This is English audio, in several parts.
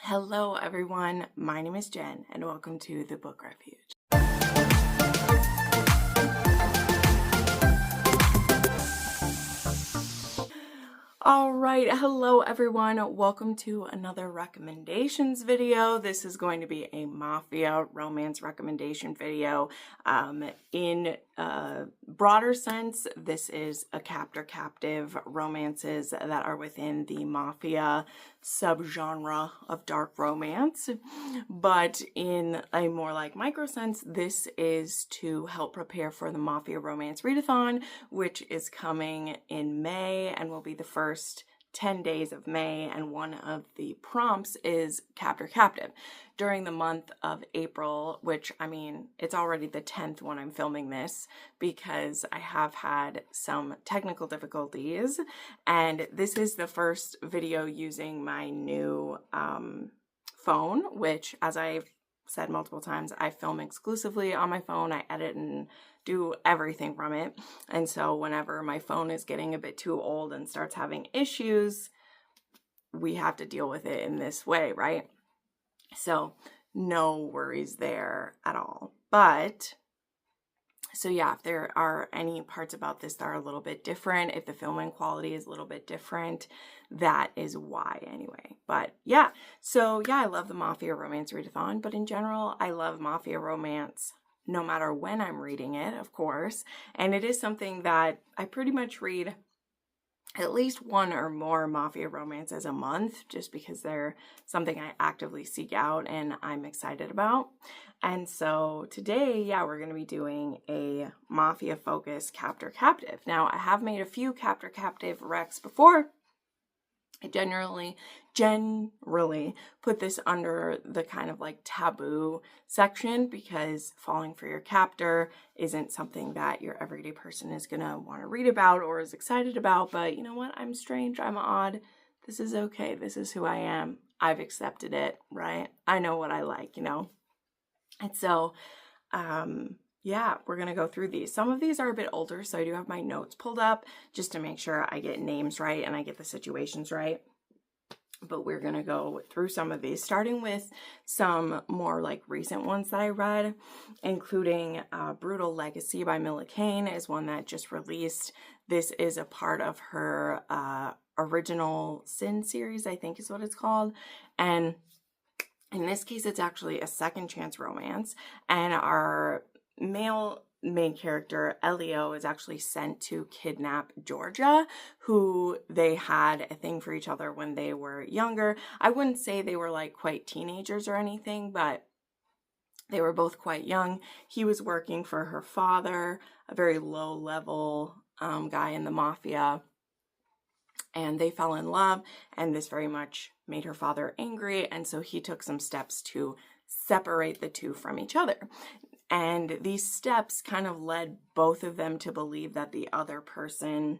Hello everyone, my name is Jen and welcome to the Book Refuge. Alright, hello everyone, welcome to another recommendations video. This is going to be a Mafia Romance recommendation video. In a broader sense, this is a Captor Captive Romances that are within the Mafia subgenre of dark romance. But in a more like micro sense, this is to help prepare for the Mafia Romance Readathon, which is coming in May and will be the first 10 days of May, and one of the prompts is Captor Captive. During the month of April, which, I mean, it's already the 10th when I'm filming this because I have had some technical difficulties, and this is the first video using my new phone, which, as I've said multiple times, I film exclusively on my phone. I edit and do everything from it. And so whenever my phone is getting a bit too old and starts having issues, we have to deal with it in this way, right? So no worries there at all. But so yeah, if there are any parts about this that are a little bit different, if the filming quality is a little bit different, that is why anyway. But yeah, so yeah, I love the Mafia Romance Readathon, but in general, I love Mafia Romance no matter when I'm reading it, of course. And it is something that I pretty much read at least one or more Mafia romances a month, just because they're something I actively seek out and I'm excited about. And so today, yeah, we're going to be doing a Mafia focused Captor Captive. Now, I have made a few Captor Captive recs before. I generally put this under the kind of like taboo section because falling for your captor isn't something that your everyday person is gonna want to read about or is excited about. But you know what? I'm strange. I'm odd. This is okay. This is who I am. I've accepted it, right? I know what I like, you know? And so, yeah, we're going to go through these. Some of these are a bit older, so I do have my notes pulled up just to make sure I get names right and I get the situations right. But we're going to go through some of these, starting with some more like recent ones that I read, including Brutal Legacy by Mila Kane is one that just released. This is a part of her Original Sin series, I think is what it's called. And in this case, it's actually a second chance romance, and our male main character, Elio, is actually sent to kidnap Georgia, who they had a thing for each other when they were younger. I wouldn't say they were like quite teenagers or anything, but they were both quite young. He was working for her father, a very low level guy in the mafia, and they fell in love, and this very much made her father angry, and so he took some steps to separate the two from each other. And these steps kind of led both of them to believe that the other person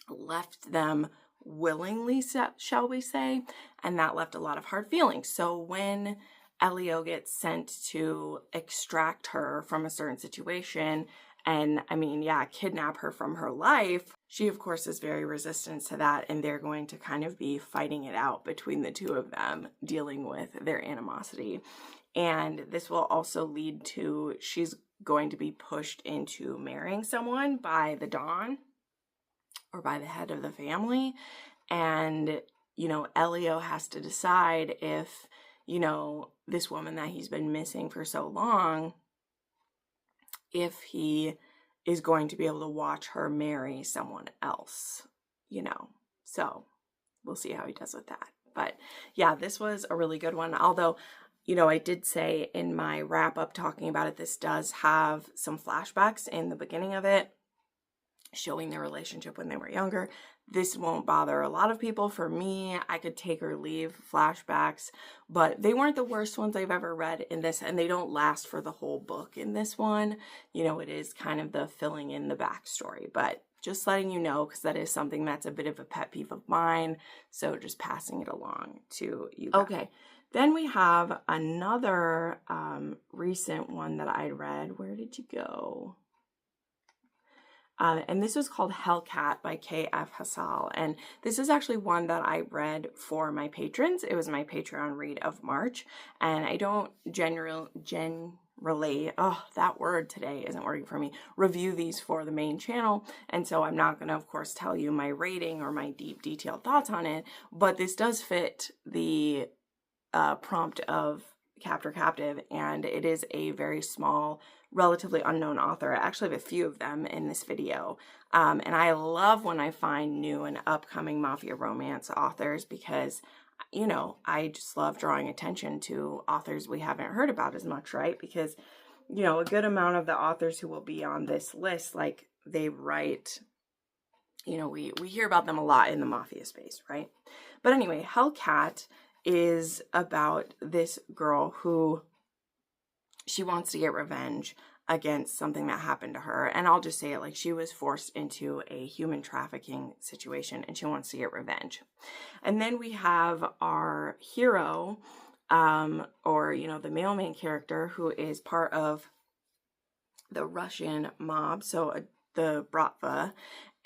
left them willingly, shall we say, and that left a lot of hard feelings. So when Elio gets sent to extract her from a certain situation, and I mean, yeah, kidnap her from her life, she of course is very resistant to that, and they're going to kind of be fighting it out between the two of them, dealing with their animosity. And this will also lead to, she's going to be pushed into marrying someone by the Don or by the head of the family. And, you know, Elio has to decide if, you know, this woman that he's been missing for so long, if he is going to be able to watch her marry someone else, you know. So we'll see how he does with that. But yeah, this was a really good one. Although, you know, I did say in my wrap up talking about it, this does have some flashbacks in the beginning of it, showing their relationship when they were younger. This won't bother a lot of people. For me, I could take or leave flashbacks, but they weren't the worst ones I've ever read in this, and they don't last for the whole book in this one. You know, it is kind of the filling in the backstory, but just letting you know, because that is something that's a bit of a pet peeve of mine, so just passing it along to you guys. Okay. Then we have another recent one that I read. Where did you go? And this was called Hellcat by K.F. Hassall. And this is actually one that I read for my patrons. It was my Patreon read of March. And I don't generally, oh, that word today isn't working for me, review these for the main channel. And so I'm not going to, of course, tell you my rating or my deep, detailed thoughts on it. But this does fit the prompt of Captor Captive, and it is a very small, relatively unknown author. I actually have a few of them in this video, and I love when I find new and upcoming Mafia Romance authors because, you know, I just love drawing attention to authors we haven't heard about as much, right? Because, you know, a good amount of the authors who will be on this list, like, they write, you know, we hear about them a lot in the Mafia space, right? But anyway, Hellcat is about this girl who she wants to get revenge against something that happened to her. And I'll just say it, like, she was forced into a human trafficking situation and she wants to get revenge. And then we have our hero, or, you know, the male main character, who is part of the Russian mob, so the Bratva,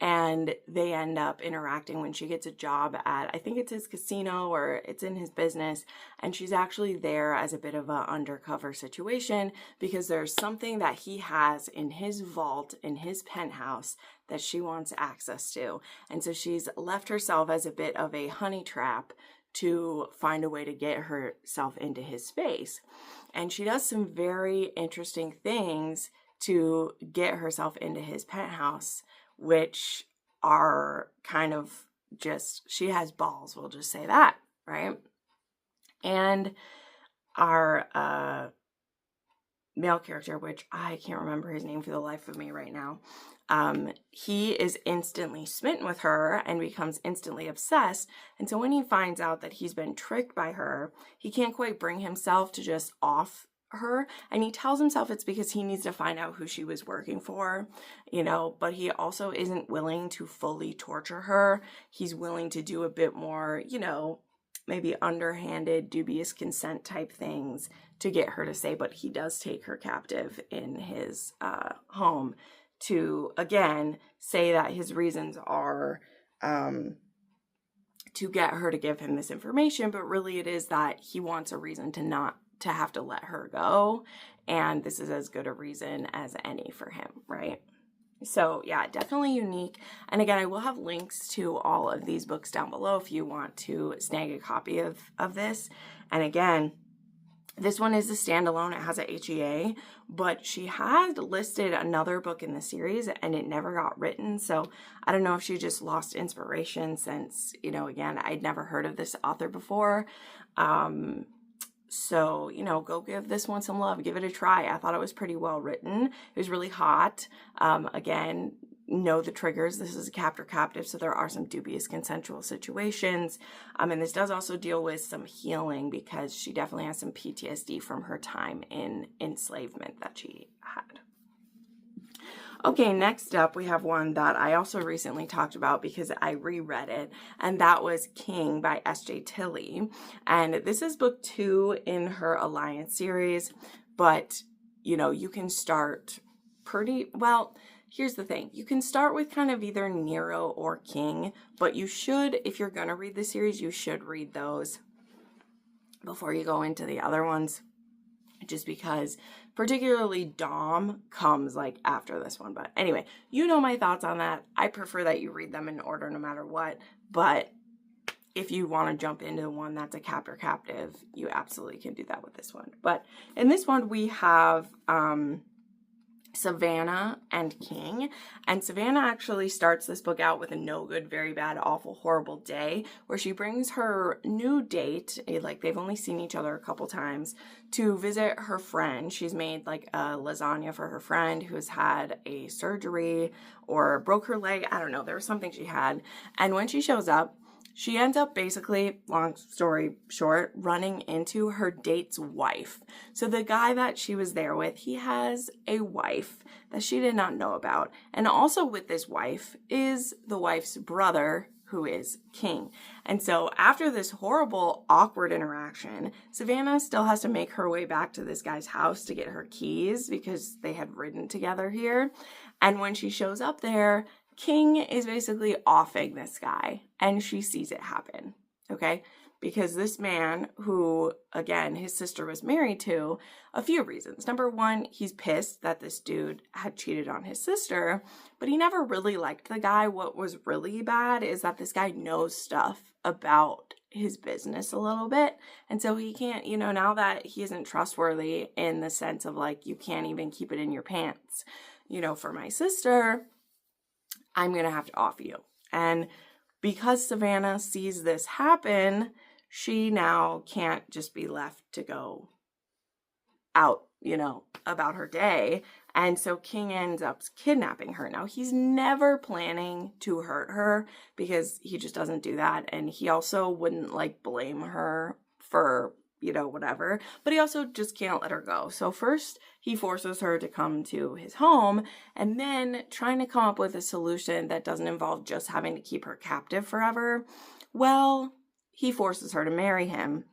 and they end up interacting when she gets a job at, I think it's his casino or it's in his business, and she's actually there as a bit of an undercover situation because there's something that he has in his vault, in his penthouse, that she wants access to. And so she's left herself as a bit of a honey trap to find a way to get herself into his space. And she does some very interesting things to get herself into his penthouse, which are kind of just, she has balls, we'll just say that, right? And our male character, which I can't remember his name for the life of me right now, he is instantly smitten with her and becomes instantly obsessed. And so when he finds out that he's been tricked by her, he can't quite bring himself to just off her, and he tells himself it's because he needs to find out who she was working for, you know, but he also isn't willing to fully torture her. He's willing to do a bit more, you know, maybe underhanded, dubious consent type things to get her to say, but he does take her captive in his home to, again, say that his reasons are to get her to give him this information, but really it is that he wants a reason to not to have to let her go, and this is as good a reason as any for him, right? So yeah, definitely unique. And again, I will have links to all of these books down below if you want to snag a copy of this. And again, this one is a standalone. It has a HEA, but she had listed another book in the series and it never got written. So I don't know if she just lost inspiration since, you know, again, I'd never heard of this author before. So, you know, go give this one some love. Give it a try. I thought it was pretty well written. It was really hot. Again, know the triggers. This is a captor captive, so there are some dubious consensual situations. And this does also deal with some healing because she definitely has some PTSD from her time in enslavement that she had. Okay, next up, we have one that I also recently talked about because I reread it, and that was King by S.J. Tilley. And this is book 2 in her Alliance series, but, you know, you can start pretty, well, here's the thing. You can start with kind of either Nero or King, but you should, if you're going to read the series, you should read those before you go into the other ones, just because particularly Dom comes like after this one. But anyway, you know my thoughts on that. I prefer that you read them in order no matter what, but if you want to jump into the one that's a captor captive, you absolutely can do that with this one. But in this one we have Savannah and King, and Savannah actually starts this book out with a no good, very bad, awful, horrible day where she brings her new date, like they've only seen each other a couple times, to visit her friend. She's made like a lasagna for her friend who's had a surgery or broke her leg. I don't know, there was something she had. And when she shows up, she ends up basically, long story short, running into her date's wife. So the guy that she was there with, he has a wife that she did not know about. And also with this wife is the wife's brother, who is king. And so after this horrible, awkward interaction, Savannah still has to make her way back to this guy's house to get her keys because they had ridden together here. And when she shows up there, King is basically offing this guy, and she sees it happen, okay? Because this man who, again, his sister was married to, a few reasons. Number one, he's pissed that this dude had cheated on his sister, but he never really liked the guy. What was really bad is that this guy knows stuff about his business a little bit. And so he can't, you know, now that he isn't trustworthy in the sense of like, you can't even keep it in your pants, you know, for my sister, I'm going to have to off you. And because Savannah sees this happen, she now can't just be left to go out, you know, about her day. And so King ends up kidnapping her. Now, he's never planning to hurt her because he just doesn't do that. And he also wouldn't like blame her for, you know, whatever, but he also just can't let her go. So first he forces her to come to his home, and then trying to come up with a solution that doesn't involve just having to keep her captive forever. Well, he forces her to marry him,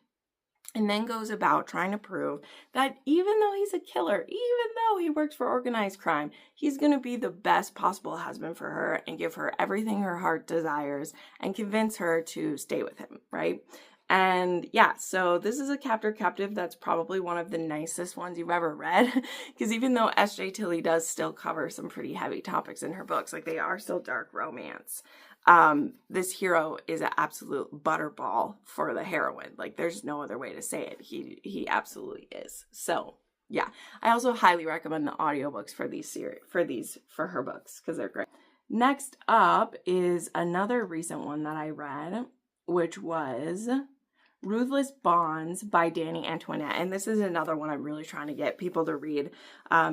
and then goes about trying to prove that even though he's a killer, even though he works for organized crime, he's going to be the best possible husband for her and give her everything her heart desires and convince her to stay with him, right? And yeah, so this is a Captor Captive that's probably one of the nicest ones you've ever read, because even though S.J. Tilly does still cover some pretty heavy topics in her books, like they are still dark romance, this hero is an absolute butterball for the heroine. Like there's no other way to say it. He absolutely is. So yeah, I also highly recommend the audiobooks for her books because they're great. Next up is another recent one that I read, which was Ruthless Bonds by Danny Antoinette. And this is another one I'm really trying to get people to read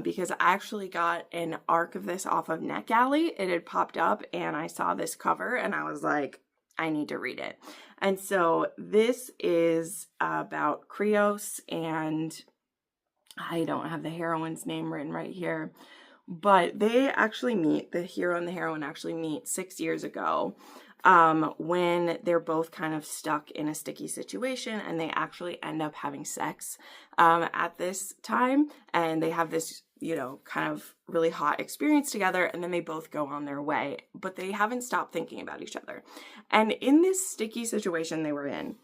because I actually got an arc of this off of NetGalley. It had popped up and I saw this cover and I was like, I need to read it. And so this is about Krios, and I don't have the heroine's name written right here, but they actually meet, the hero and the heroine actually meet 6 years ago. When they're both kind of stuck in a sticky situation, and they actually end up having sex at this time, and they have this, you know, kind of really hot experience together, and then they both go on their way, but they haven't stopped thinking about each other. And in this sticky situation they were in,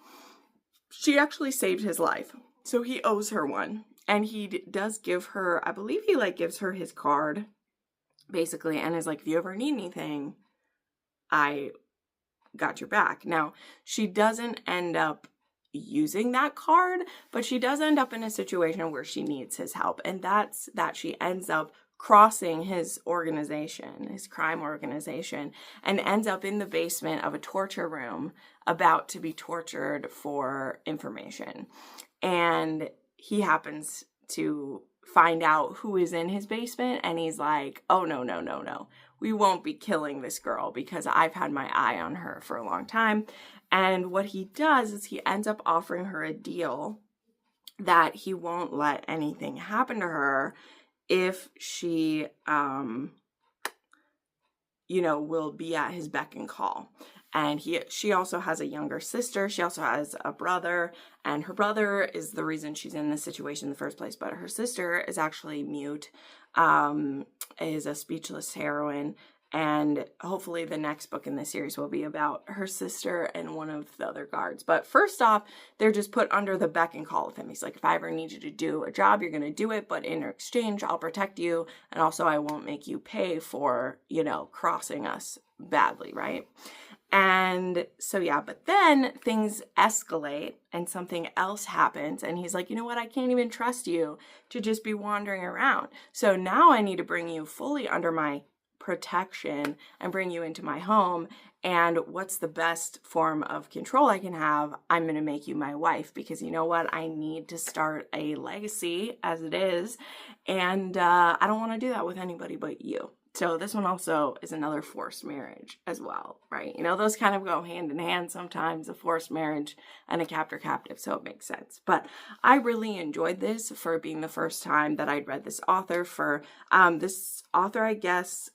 she actually saved his life, so he owes her one, and he does give her, I believe he like gives her his card basically, and is like, if you ever need anything, I got your back. Now, she doesn't end up using that card, but she does end up in a situation where she needs his help, and that's that she ends up crossing his organization, his crime organization, and ends up in the basement of a torture room about to be tortured for information. And he happens to find out who is in his basement, and he's like, oh, no. We won't be killing this girl because I've had my eye on her for a long time. And what he does is he ends up offering her a deal that he won't let anything happen to her if she, you know, will be at his beck and call. And she also has a younger sister. She also has a brother, and her brother is the reason she's in this situation in the first place. But her sister is actually mute, is a speechless heroine. And hopefully the next book in this series will be about her sister and one of the other guards. But first off, they're just put under the beck and call of him. He's like, if I ever need you to do a job, you're going to do it. But in exchange, I'll protect you. And also I won't make you pay for, you know, crossing us badly, right? And so, yeah, but then things escalate and something else happens. And he's like, you know what? I can't even trust you to just be wandering around. So now I need to bring you fully under my protection and bring you into my home. And what's the best form of control I can have? I'm going to make you my wife because you know what? I need to start a legacy as it is. And I don't want to do that with anybody but you. So this one also is another forced marriage as well, right? You know, those kind of go hand in hand sometimes, a forced marriage and a captor captive, so it makes sense. But I really enjoyed this for being the first time that I'd read this author. For this author, I guess,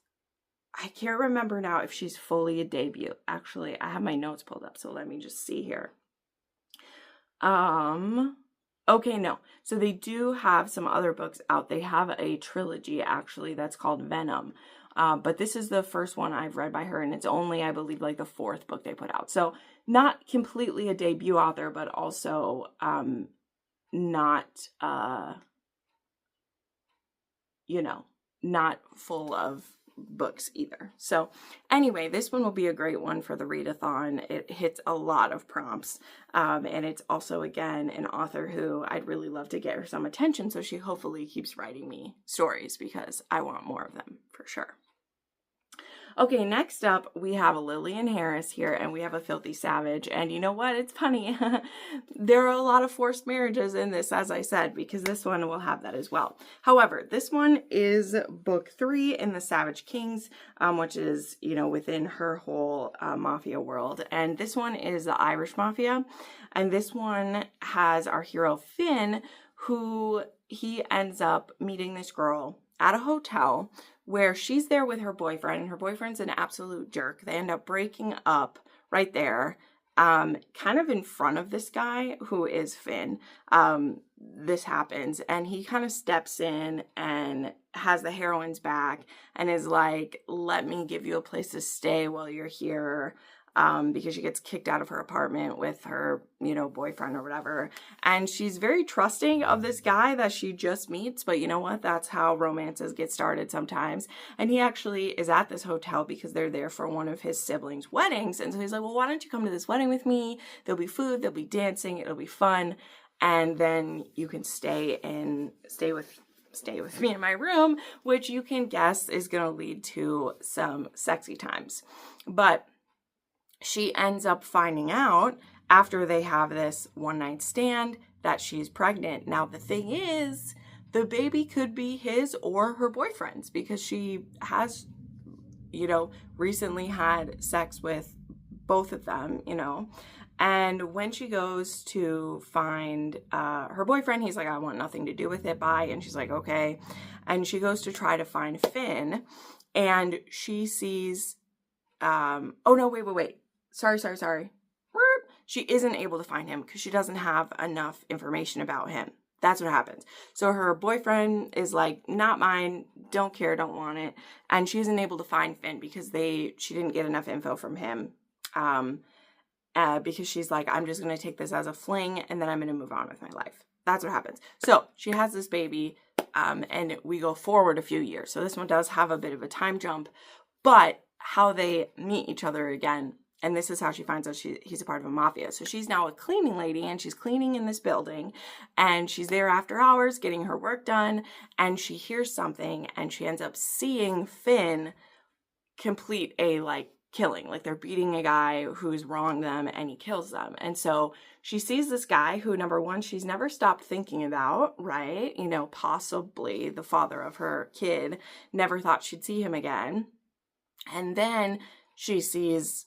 I can't remember now if she's fully a debut. Actually, I have my notes pulled up, so let me just see here. Okay, no. So they do have some other books out. They have a trilogy, actually, that's called Venom. But this is the first one I've read by her, and it's only, I believe, like the 4th book they put out. So not completely a debut author, but also not, you know, not full of books either. So anyway, this one will be a great one for the readathon. It hits a lot of prompts, and it's also, again, an author who I'd really love to get her some attention, so she hopefully keeps writing me stories, because I want more of them for sure. Okay, next up, we have a Lillian Harris here, and we have a Filthy Savage. And you know what? It's funny. There are a lot of forced marriages in this, as I said, because this one will have that as well. However, this one is book 3 in the Savage Kings, which is, you know, within her whole mafia world. And this one is the Irish Mafia. And this one has our hero, Finn, who he ends up meeting this girl at a hotel where she's there with her boyfriend, and her boyfriend's an absolute jerk. They end up breaking up right there, kind of in front of this guy who is Finn. This happens, and he kind of steps in and has the heroine's back and is like, let me give you a place to stay while you're here. Because she gets kicked out of her apartment with her, you know, boyfriend or whatever. And she's very trusting of this guy that she just meets. But you know what? That's how romances get started sometimes. And he actually is at this hotel because they're there for one of his siblings' weddings. And so he's like, well, why don't you come to this wedding with me? There'll be food, there'll be dancing, it'll be fun. And then you can stay with me in my room, which you can guess is going to lead to some sexy times. But she ends up finding out after they have this one-night stand that she's pregnant. Now, the thing is, the baby could be his or her boyfriend's, because she has, you know, recently had sex with both of them, you know. And when she goes to find her boyfriend, he's like, I want nothing to do with it, bye. And she's like, okay. And she goes to try to find Finn, and she sees, oh no, wait. Sorry. She isn't able to find him because she doesn't have enough information about him. That's what happens. So her boyfriend is like, not mine, don't care, don't want it. And she isn't able to find Finn because she didn't get enough info from him. Because she's like, I'm just going to take this as a fling and then I'm going to move on with my life. That's what happens. So she has this baby, and we go forward a few years. So this one does have a bit of a time jump, but how they meet each other again. And this is how she finds out he's a part of a mafia. So she's now a cleaning lady, and she's cleaning in this building, and she's there after hours getting her work done, and she hears something, and she ends up seeing Finn complete a killing. Like, they're beating a guy who's wronged them, and he kills them. And so she sees this guy who, number one, she's never stopped thinking about, right? You know, possibly the father of her kid, never thought she'd see him again. And then she sees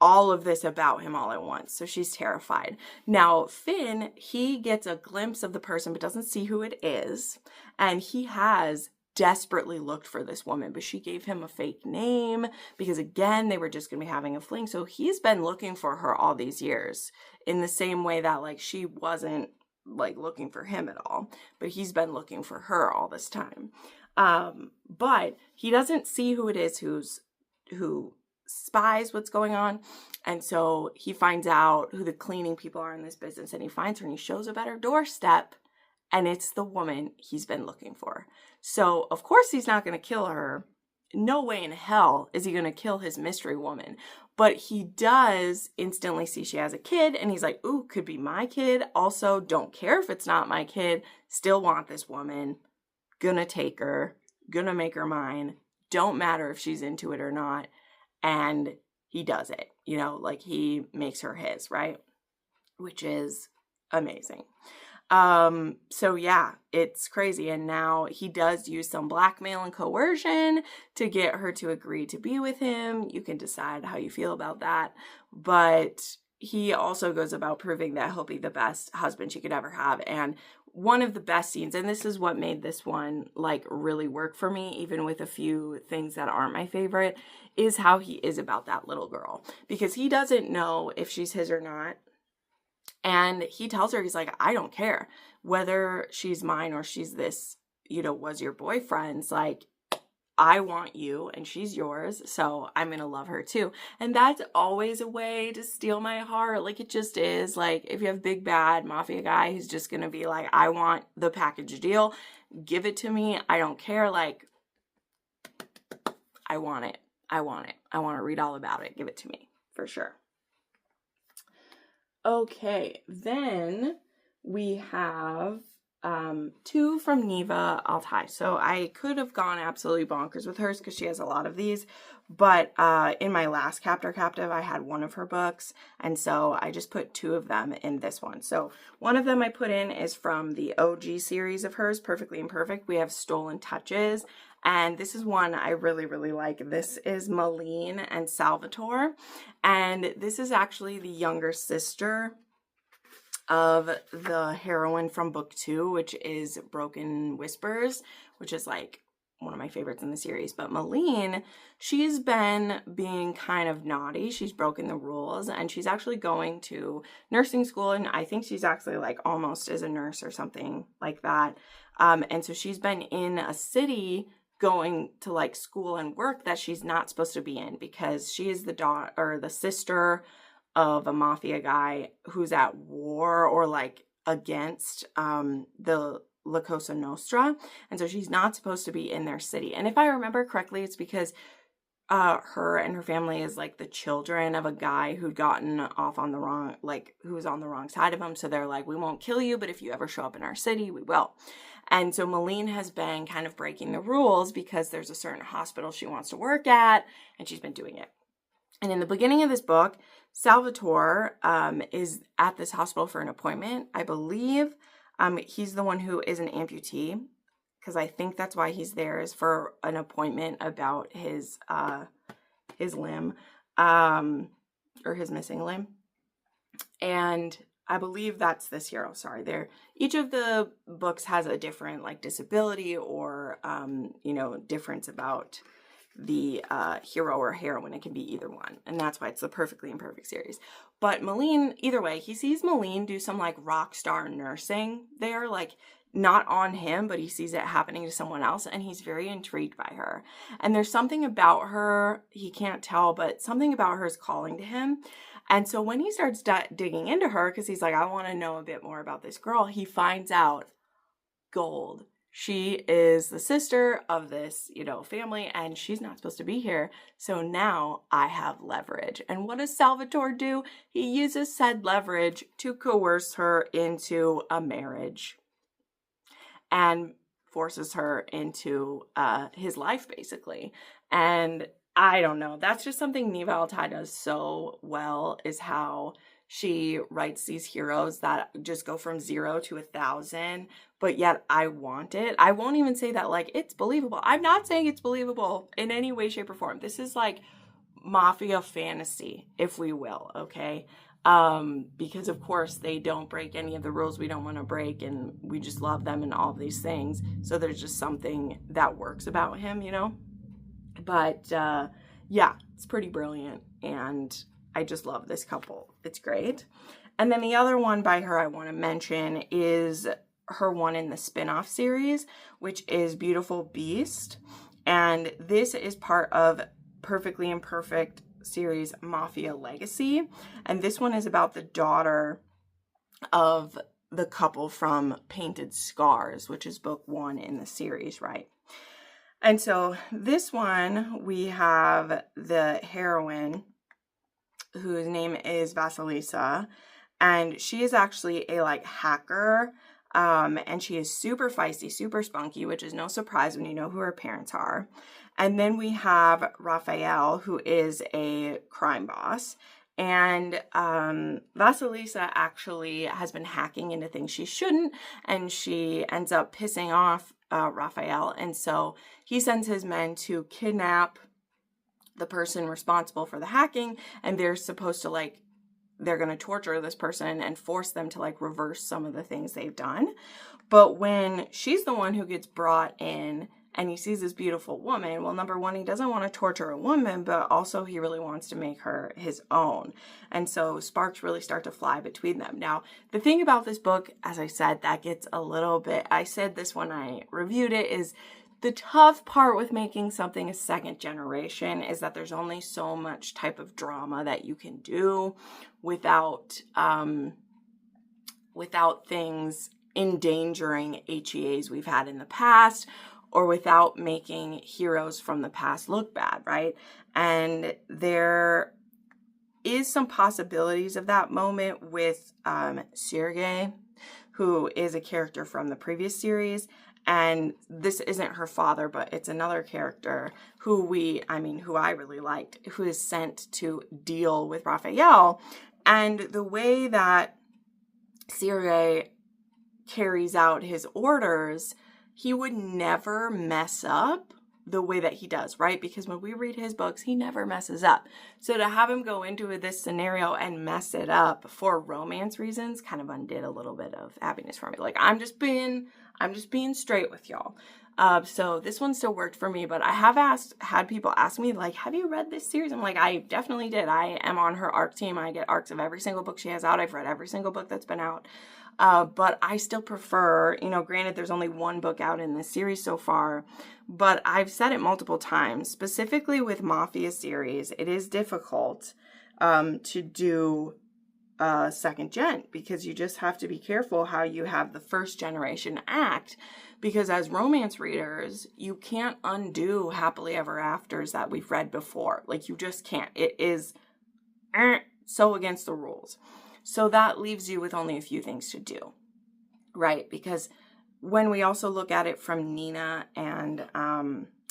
all of this about him all at once. So she's terrified. Now, Finn, he gets a glimpse of the person but doesn't see who it is. And he has desperately looked for this woman, but she gave him a fake name because, again, they were just going to be having a fling. So he's been looking for her all these years in the same way that she wasn't looking for him at all, but he's been looking for her all this time. But he doesn't see who it is who spies what's going on. And so he finds out who the cleaning people are in this business, and he finds her, and he shows up at her doorstep, and it's the woman he's been looking for. So of course he's not going to kill her. No way in hell is he going to kill his mystery woman. But he does instantly see she has a kid, and he's like, ooh, could be my kid. Also, don't care if it's not my kid. Still want this woman. Gonna take her. Gonna make her mine. Don't matter if she's into it or not. And he does it, he makes her his, right? Which is amazing. So yeah, it's crazy. And now he does use some blackmail and coercion to get her to agree to be with him. You can decide how you feel about that. But he also goes about proving that he'll be the best husband she could ever have. And one of the best scenes, and this is what made this one like really work for me, even with a few things that aren't my favorite, is how he is about that little girl, because he doesn't know if she's his or not. And he tells her, he's like, I don't care whether she's mine or she's this, was your boyfriend's, like, I want you and she's yours, so I'm gonna love her too. And that's always a way to steal my heart. Like, it just is. Like, if you have big bad mafia guy who's just gonna be like, I want the package deal, give it to me, I don't care, like, I want it. I want to read all about it. Give it to me, for sure. Okay, then we have two from Neva, altaj. So I could have gone absolutely bonkers with hers because she has a lot of these, but in my last Captor Captive, I had one of her books, and so I just put two of them in this one. So one of them I put in is from the OG series of hers, Perfectly Imperfect. We have Stolen Touches, and this is one I really, really like. This is Malene and Salvatore, and this is actually the younger sister of the heroine from book 2, which is Broken Whispers, which is like one of my favorites in the series. But Malene, she's been being kind of naughty. She's broken the rules, and she's actually going to nursing school, and I think she's actually like almost as a nurse or something like that. And so she's been in a city going to like school and work that she's not supposed to be in, because she is the daughter or the sister of a mafia guy who's at war or like against the La Cosa Nostra, and so she's not supposed to be in their city. And if I remember correctly, it's because her and her family is like the children of a guy who'd gotten off on the wrong, like who was on the wrong side of him. So they're like, we won't kill you, but if you ever show up in our city, we will. And so Malene has been kind of breaking the rules because there's a certain hospital she wants to work at, and she's been doing it. And in the beginning of this book, Salvatore is at this hospital for an appointment. I believe he's the one who is an amputee, because I think that's why he's there, is for an appointment about his limb, or his missing limb. And I believe that's this hero. Sorry, each of the books has a different like disability or difference about the hero or heroine. It can be either one, and that's why it's the Perfectly Imperfect series. But Malene, either way, he sees Malene do some like rock star nursing there, like not on him, but he sees it happening to someone else, and he's very intrigued by her. And there's something about her, he can't tell, but something about her is calling to him. And so when he starts digging into her, because he's like, I want to know a bit more about this girl, he finds out gold. She is the sister of this, family, and she's not supposed to be here. So now I have leverage. And what does Salvatore do? He uses said leverage to coerce her into a marriage and forces her into his life, basically. And I don't know. That's just something Neva altaj does so well, is how she writes these heroes that just go from 0 to 1,000, but yet I want it. I won't even say that like it's believable. I'm not saying it's believable in any way, shape, or form. This is like mafia fantasy, if we will, okay? Because of course they don't break any of the rules we don't want to break, and we just love them and all these things. So there's just something that works about him, But yeah, it's pretty brilliant, and I just love this couple. It's great. And then the other one by her I want to mention is her one in the spin-off series, which is Beautiful Beast. And this is part of Perfectly Imperfect series Mafia Legacy. And this one is about the daughter of the couple from Painted Scars, which is book 1 in the series, right? And so this one, we have the heroine, whose name is Vasilisa, and she is actually a like hacker, and she is super feisty, super spunky, which is no surprise when you know who her parents are. And then we have Raphael, who is a crime boss, and Vasilisa actually has been hacking into things she shouldn't, and she ends up pissing off Raphael, and so he sends his men to kidnap the person responsible for the hacking, and they're supposed to like they're going to torture this person and force them to like reverse some of the things they've done. But when she's the one who gets brought in and he sees this beautiful woman, well, number one, he doesn't want to torture a woman, but also he really wants to make her his own. And so sparks really start to fly between them. Now, the thing about this book, as I said, that gets a little bit, I said this when I reviewed it, is the tough part with making something a second generation is that there's only so much type of drama that you can do without things endangering HEAs we've had in the past, or without making heroes from the past look bad, right? And there is some possibilities of that moment with Sergei, who is a character from the previous series. And this isn't her father, but it's another character who I really liked, who is sent to deal with Raphael. And the way that Sergei carries out his orders, he would never mess up the way that he does, right? Because when we read his books, he never messes up. So to have him go into this scenario and mess it up for romance reasons kind of undid a little bit of happiness for me. Like, I'm just being straight with y'all. So this one still worked for me, but I have had people ask me, like, have you read this series? I'm like, I definitely did. I am on her ARC team. I get ARCs of every single book she has out. I've read every single book that's been out. But I still prefer, granted there's only one book out in this series so far, but I've said it multiple times, specifically with Mafia series, it is difficult to do second gen, because you just have to be careful how you have the first generation act, because as romance readers, you can't undo happily ever afters that we've read before. Like, you just can't. It is so against the rules. So that leaves you with only a few things to do, right? Because when we also look at it from Nina and,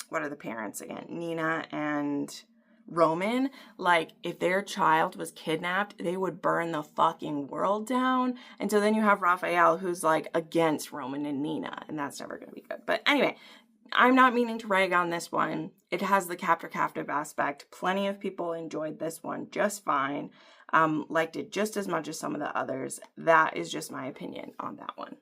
what are the parents again? Nina and Roman, like, if their child was kidnapped, they would burn the fucking world down. And so then you have Raphael, who's like against Roman and Nina, and that's never going to be good. But anyway, I'm not meaning to rag on this one. It has the captor captive aspect. Plenty of people enjoyed this one just fine. Liked it just as much as some of the others. That is just my opinion on that one.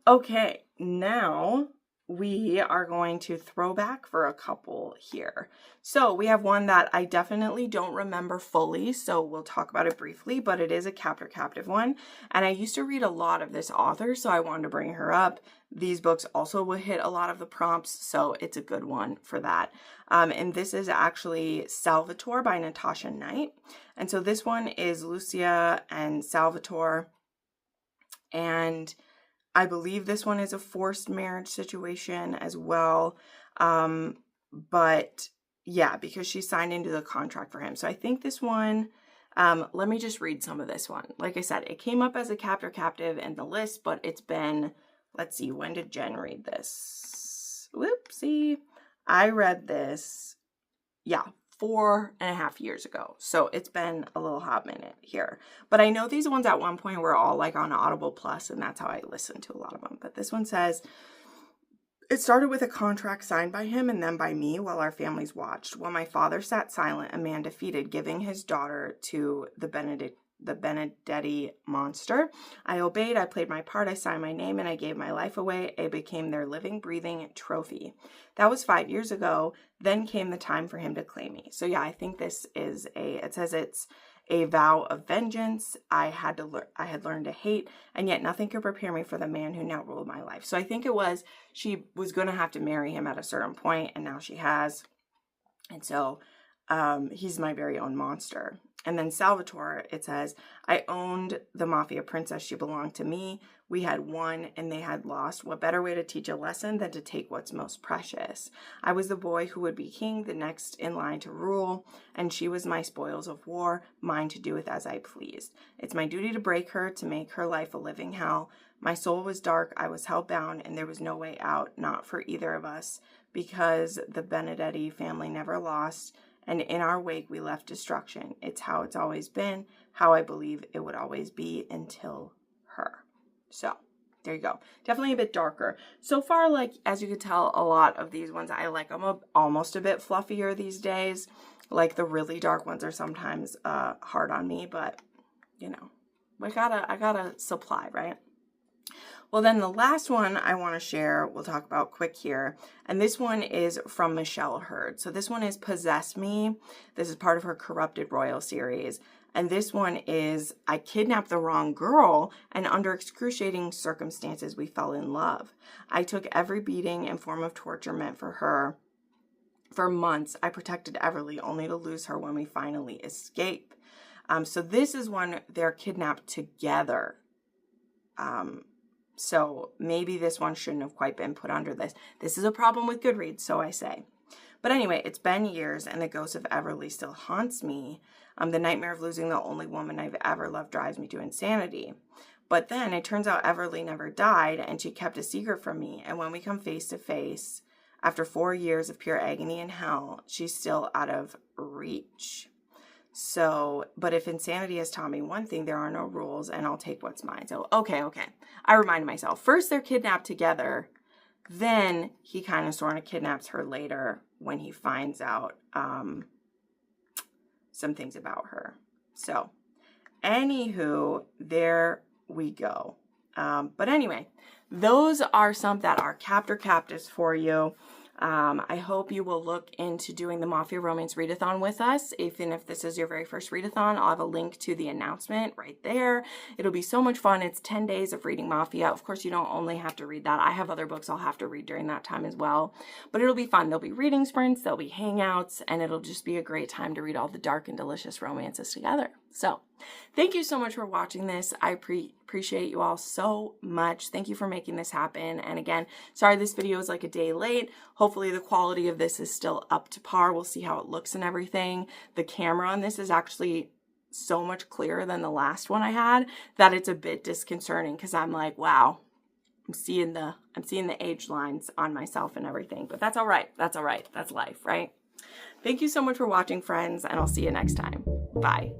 Okay, now we are going to throw back for a couple here. So we have one that I definitely don't remember fully, so we'll talk about it briefly, but it is a captor captive one. And I used to read a lot of this author, so I wanted to bring her up. These books also will hit a lot of the prompts, so it's a good one for that. And this is actually Salvatore by Natasha Knight. And so this one is Lucia and Salvatore. And I believe this one is a forced marriage situation as well. But yeah, because she signed into the contract for him. So I think this one, let me just read some of this one. Like I said, it came up as a captor captive in the list, but it's been, let's see, when did Jen read this? Whoopsie. I read this, 4.5 years ago. So it's been a little hot minute here. But I know these ones at one point were all like on Audible Plus, and that's how I listened to a lot of them. But this one says, it started with a contract signed by him and then by me while our families watched. While my father sat silent, a man defeated, giving his daughter to the Benedetti monster. I obeyed, I played my part, I signed my name, and I gave my life away. I became their living, breathing trophy. That was 5 years ago. Then came the time for him to claim me. So yeah, I think this is it says it's a vow of vengeance. I had learned to hate, and yet nothing could prepare me for the man who now ruled my life. So I think she was going to have to marry him at a certain point, and now she has. And so he's my very own monster. And then Salvatore, it says, I owned the mafia princess. She belonged to me. We had won and they had lost. What better way to teach a lesson than to take what's most precious? I was the boy who would be king, the next in line to rule, and she was my spoils of war, mine to do with as I pleased. It's my duty to break her, to make her life a living hell. My soul was dark, I was hellbound, and there was no way out, not for either of us, because the Benedetti family never lost. And in our wake, we left destruction. It's how it's always been, how I believe it would always be until her. So there you go. Definitely a bit darker. So far, like, as you could tell, a lot of these ones I like them almost a bit fluffier these days. Like the really dark ones are sometimes hard on me, but you know, I gotta supply, right? Well, then the last one I want to share, we'll talk about quick here. And this one is from Michelle Hurd. So this one is Possess Me. This is part of her Corrupted Royal series. And this one is, I kidnapped the wrong girl, and under excruciating circumstances, we fell in love. I took every beating and form of torture meant for her. For months, I protected Everly, only to lose her when we finally escape. So this is one they're kidnapped together. So maybe this one shouldn't have quite been put under this. This is a problem with Goodreads, so I say. But anyway, it's been years, and the ghost of Everly still haunts me. The nightmare of losing the only woman I've ever loved drives me to insanity. But then it turns out Everly never died, and she kept a secret from me. And when we come face to face, after 4 years of pure agony and hell, she's still out of reach. So, but if insanity has taught me one thing, there are no rules, and I'll take what's mine. So, okay. I reminded myself. First, they're kidnapped together. Then he kind of sort of kidnaps her later when he finds out some things about her. So, anywho, there we go. But anyway, those are some that are Captor Captives for you. I hope you will look into doing the Mafia Romance readathon with us. Even if this is your very first readathon, I'll have a link to the announcement right there. It'll be so much fun. It's 10 days of reading Mafia. Of course, you don't only have to read that. I have other books I'll have to read during that time as well. But it'll be fun. There'll be reading sprints, there'll be hangouts, and it'll just be a great time to read all the dark and delicious romances together. So, thank you so much for watching this. I appreciate you all so much. Thank you for making this happen. And again, sorry this video is like a day late. Hopefully the quality of this is still up to par. We'll see how it looks and everything. The camera on this is actually so much clearer than the last one I had that it's a bit disconcerting because I'm like, wow, I'm seeing the age lines on myself and everything. But that's all right. That's all right. That's life, right? Thank you so much for watching, friends, and I'll see you next time. Bye.